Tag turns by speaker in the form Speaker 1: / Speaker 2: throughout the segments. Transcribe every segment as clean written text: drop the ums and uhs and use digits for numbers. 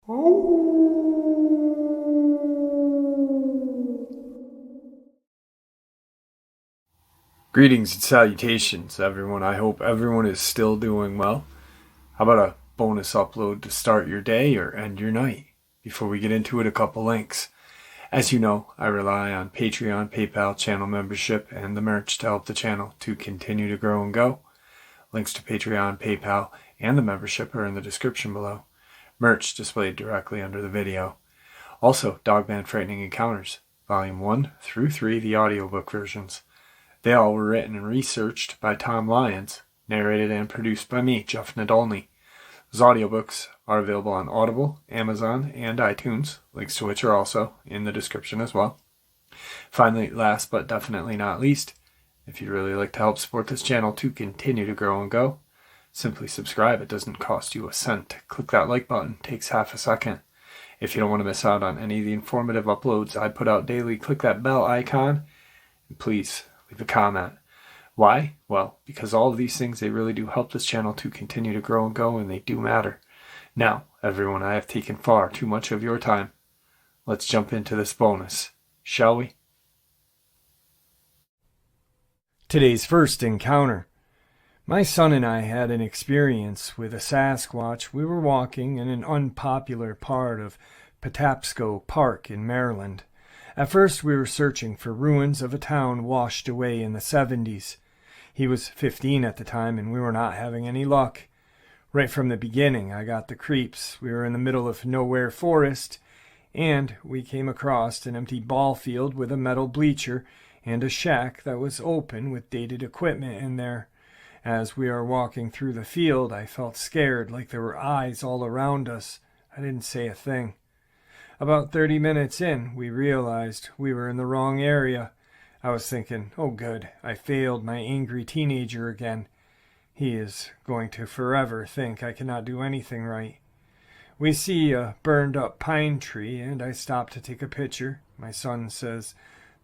Speaker 1: Greetings and salutations, everyone. I hope everyone is still doing well. How about a bonus upload to start your day or end your night? Before we get into it, a couple links. As you know, I rely on Patreon, PayPal, channel membership, and the merch to help the channel to continue to grow and go. Links to Patreon, PayPal, and the membership are in the description below. Merch displayed directly under the video. Also, Dogman Frightening Encounters, Volume 1 through 3, the audiobook versions. They all were written and researched by Tom Lyons, narrated and produced by me, Jeff Nadolny. Those audiobooks are available on Audible, Amazon, and iTunes, links to which are also in the description as well. Finally, last but definitely not least, if you'd really like to help support this channel to continue to grow and go, simply subscribe. It doesn't cost you a cent. Click that like button. It takes half a second. If you don't want to miss out on any of the informative uploads I put out daily, click that bell icon, and please leave a comment. Why? Well, because all of these things, they really do help this channel to continue to grow and go, and they do matter. Now, everyone, I have taken far too much of your time. Let's jump into this bonus, shall we? Today's first encounter. My son and I had an experience with a Sasquatch. We were walking in an unpopular part of Patapsco Park in Maryland. At first we were searching for ruins of a town washed away in the 70s. He was 15 at the time, and we were not having any luck. Right from the beginning, I got the creeps. We were in the middle of nowhere forest, and we came across an empty ball field with a metal bleacher and a shack that was open with dated equipment in there. As we were walking through the field, I felt scared, like there were eyes all around us. I didn't say a thing. About 30 minutes in, we realized we were in the wrong area. I was thinking, oh good, I failed my angry teenager again. He is going to forever think I cannot do anything right. We see a burned up pine tree, and I stop to take a picture. My son says,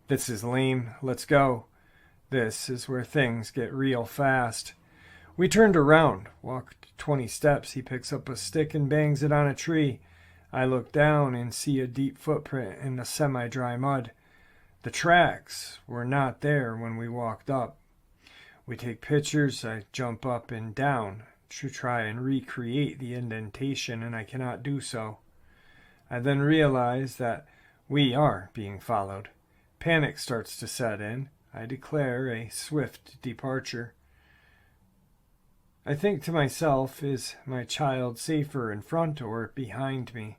Speaker 1: "This is lame, let's go." This is where things get real fast. We turned around, walked 20 steps. He picks up a stick and bangs it on a tree. I look down and see a deep footprint in the semi-dry mud. The tracks were not there when we walked up. We take pictures. I jump up and down to try and recreate the indentation, and I cannot do so. I then realize that we are being followed. Panic starts to set in. I declare a swift departure. I think to myself, is my child safer in front or behind me?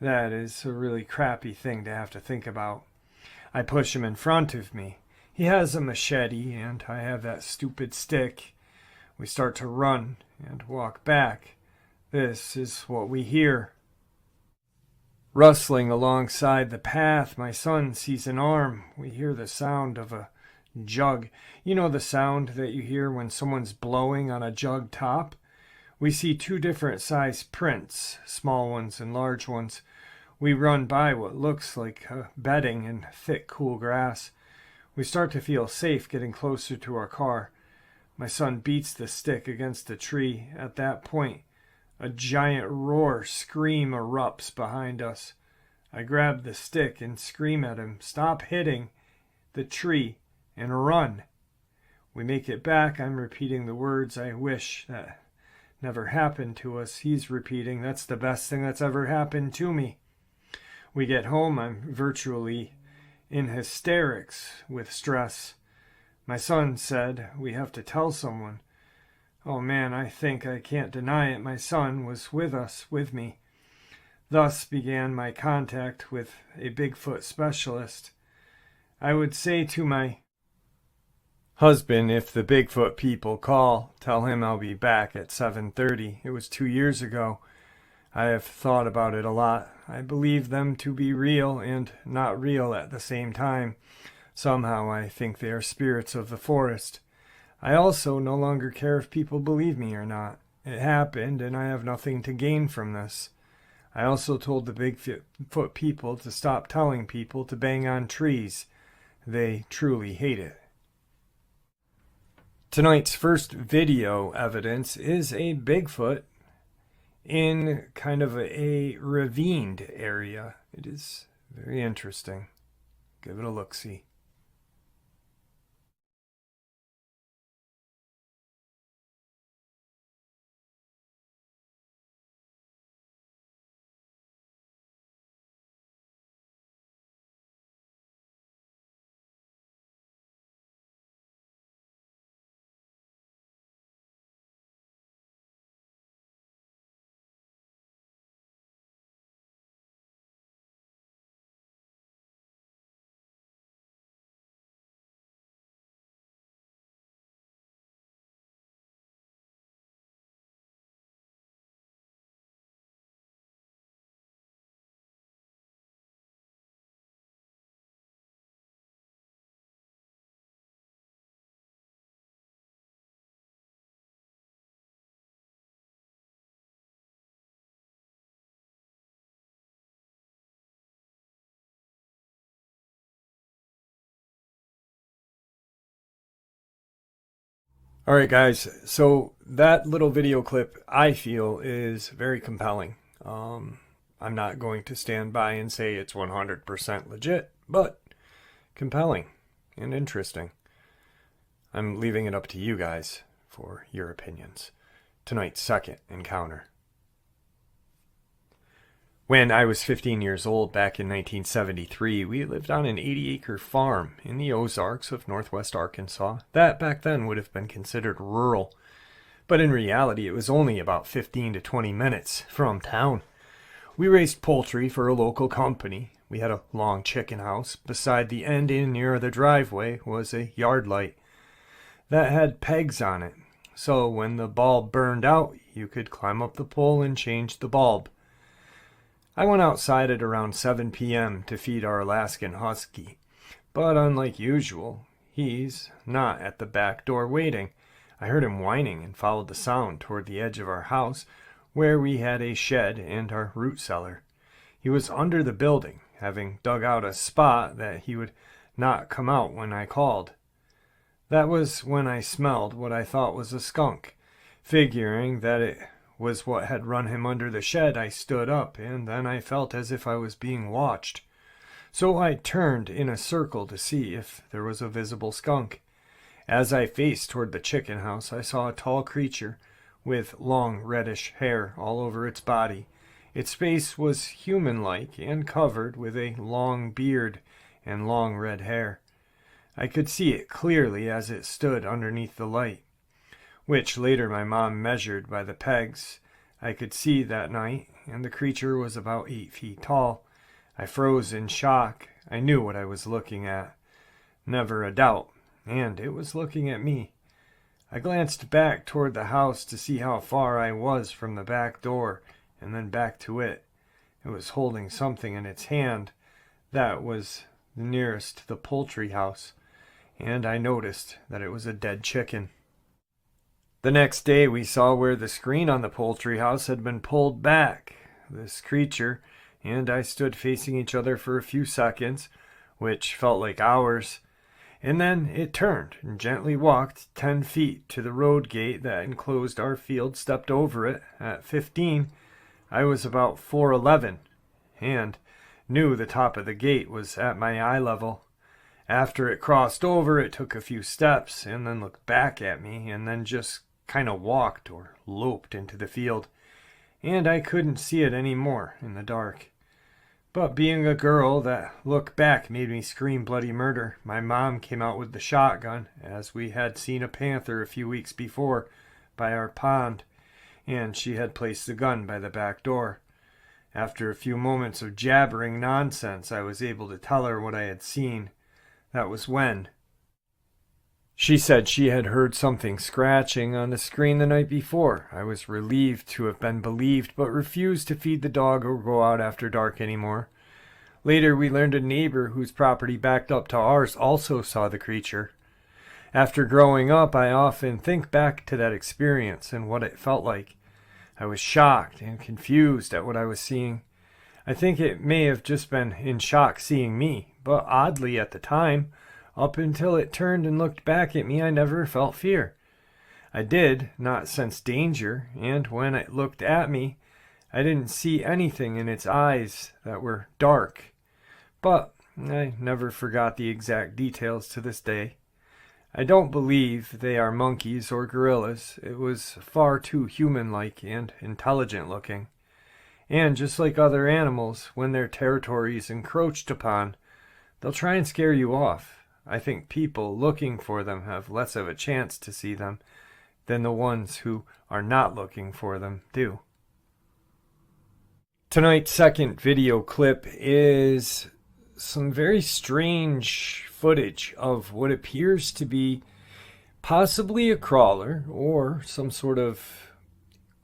Speaker 1: That is a really crappy thing to have to think about. I push him in front of me. He has a machete, and I have that stupid stick. We start to run and walk back. This is what we hear. Rustling alongside the path, my son sees an arm. We hear the sound of a jug. You know the sound that you hear when someone's blowing on a jug top? We see two different size prints, small ones and large ones. We run by what looks like a bedding in thick, cool grass. We start to feel safe getting closer to our car. My son beats the stick against a tree. At that point, a giant scream erupts behind us. I grab the stick and scream at him, "Stop hitting the tree and run." We make it back. I'm repeating the words I wish that never happened to us. He's repeating, "That's the best thing that's ever happened to me." We get home. I'm virtually in hysterics with stress. My son said, "We have to tell someone." Oh man, I think I can't deny it. My son was with me. Thus began my contact with a Bigfoot specialist. I would say to my husband, if the Bigfoot people call, tell him I'll be back at 7:30. It was 2 years ago. I have thought about it a lot. I believe them to be real and not real at the same time. Somehow I think they are spirits of the forest. I also no longer care if people believe me or not. It happened, and I have nothing to gain from this. I also told the Bigfoot people to stop telling people to bang on trees. They truly hate it. Tonight's first video evidence is a Bigfoot in kind of a ravined area. It is very interesting. Give it a look-see. All right, guys. So that little video clip, I feel, is very compelling. I'm not going to stand by and say it's 100% legit, but compelling and interesting. I'm leaving it up to you guys for your opinions. Tonight's second encounter. When I was 15 years old back in 1973, we lived on an 80-acre farm in the Ozarks of northwest Arkansas. That back then would have been considered rural, but in reality it was only about 15 to 20 minutes from town. We raised poultry for a local company. We had a long chicken house. Beside the end in near the driveway was a yard light that had pegs on it, so when the bulb burned out, you could climb up the pole and change the bulb. I went outside at around 7 p.m. to feed our Alaskan husky, but unlike usual, he's not at the back door waiting. I heard him whining and followed the sound toward the edge of our house, where we had a shed and our root cellar. He was under the building, having dug out a spot that he would not come out when I called. That was when I smelled what I thought was a skunk. Figuring that it was what had run him under the shed, I stood up, and then I felt as if I was being watched. So I turned in a circle to see if there was a visible skunk. As I faced toward the chicken house, I saw a tall creature with long reddish hair all over its body. Its face was human-like and covered with a long beard and long red hair. I could see it clearly as it stood underneath the light, which later my mom measured by the pegs I could see that night, and the creature was about 8 feet tall. I froze in shock. I knew what I was looking at. Never a doubt, and it was looking at me. I glanced back toward the house to see how far I was from the back door, and then back to it. It was holding something in its hand that was nearest to the poultry house, and I noticed that it was a dead chicken. The next day we saw where the screen on the poultry house had been pulled back. This creature and I stood facing each other for a few seconds, which felt like hours, and then it turned and gently walked 10 feet to the road gate that enclosed our field, stepped over it. At 15, I was about 4'11", and knew the top of the gate was at my eye level. After it crossed over, it took a few steps and then looked back at me and then just kind of walked or loped into the field, and I couldn't see it anymore in the dark. But being a girl, that look back made me scream bloody murder. My mom came out with the shotgun, as we had seen a panther a few weeks before by our pond, and she had placed the gun by the back door. After a few moments of jabbering nonsense, I was able to tell her what I had seen. That was when she said she had heard something scratching on the screen the night before. I was relieved to have been believed, but refused to feed the dog or go out after dark anymore. Later, we learned a neighbor whose property backed up to ours also saw the creature. After growing up, I often think back to that experience and what it felt like. I was shocked and confused at what I was seeing. I think it may have just been in shock seeing me, but oddly at the time, up until it turned and looked back at me, I never felt fear. I did not sense danger, and when it looked at me, I didn't see anything in its eyes that were dark, but I never forgot the exact details to this day. I don't believe they are monkeys or gorillas. It was far too human-like and intelligent-looking. And just like other animals, when their territory is encroached upon, they'll try and scare you off. I think people looking for them have less of a chance to see them than the ones who are not looking for them do. Tonight's second video clip is some very strange footage of what appears to be possibly a crawler or some sort of,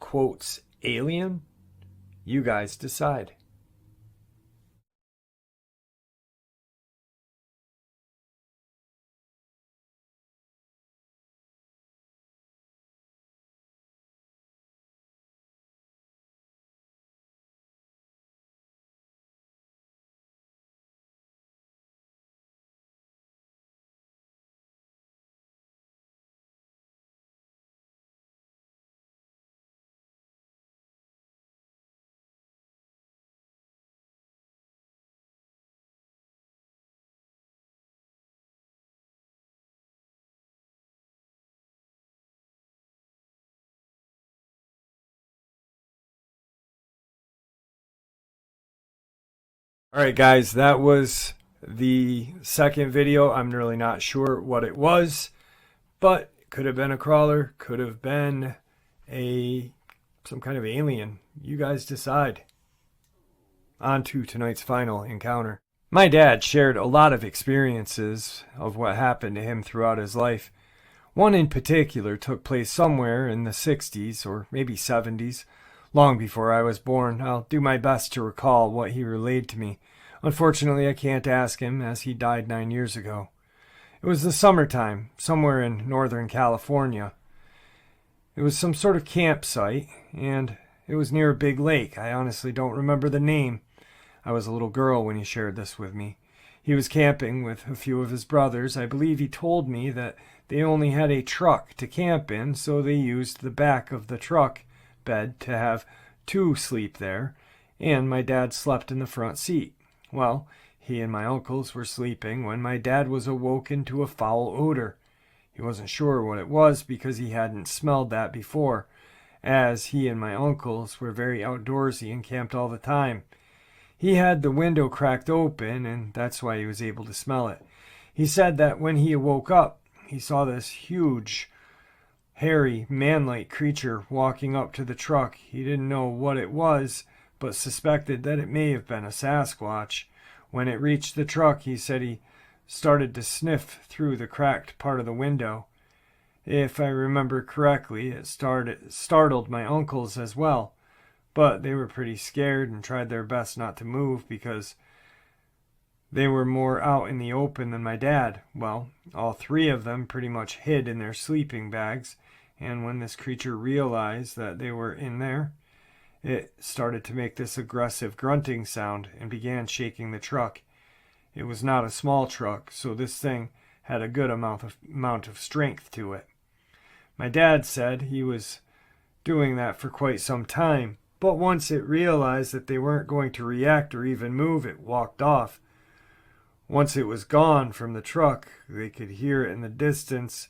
Speaker 1: quotes, alien. You guys decide. Alright guys, that was the second video. I'm really not sure what it was, but it could have been a crawler, could have been some kind of alien. You guys decide. On to tonight's final encounter. My dad shared a lot of experiences of what happened to him throughout his life. One in particular took place somewhere in the 60s or maybe 70s. Long before I was born. I'll do my best to recall what he relayed to me. Unfortunately, I can't ask him, as he died 9 years ago. It was the summertime, somewhere in Northern California. It was some sort of campsite, and it was near a big lake. I honestly don't remember the name. I was a little girl when he shared this with me. He was camping with a few of his brothers. I believe he told me that they only had a truck to camp in, so they used the back of the truck bed to have two sleep there, and my dad slept in the front seat. Well, he and my uncles were sleeping when my dad was awoken to a foul odor. He wasn't sure what it was because he hadn't smelled that before, as he and my uncles were very outdoorsy and camped all the time. He had the window cracked open, and that's why he was able to smell it. He said that when he woke up, he saw this huge, hairy, man-like creature walking up to the truck. He didn't know what it was, but suspected that it may have been a Sasquatch. When it reached the truck, he said he started to sniff through the cracked part of the window. If I remember correctly, it startled my uncles as well, but they were pretty scared and tried their best not to move because they were more out in the open than my dad. Well, all three of them pretty much hid in their sleeping bags, and when this creature realized that they were in there, it started to make this aggressive grunting sound and began shaking the truck. It was not a small truck, so this thing had a good amount of strength to it. My dad said he was doing that for quite some time, but once it realized that they weren't going to react or even move, it walked off. Once it was gone from the truck, they could hear it in the distance,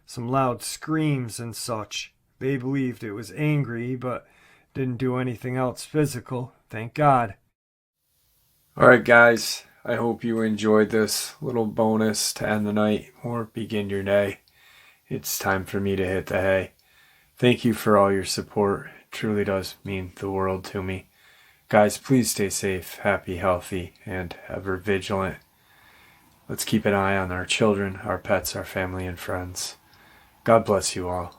Speaker 1: some loud screams and such. They believed it was angry, but didn't do anything else physical, thank God. Alright guys, I hope you enjoyed this little bonus to end the night or begin your day. It's time for me to hit the hay. Thank you for all your support. It truly does mean the world to me. Guys, please stay safe, happy, healthy, and ever vigilant. Let's keep an eye on our children, our pets, our family, and friends. God bless you all.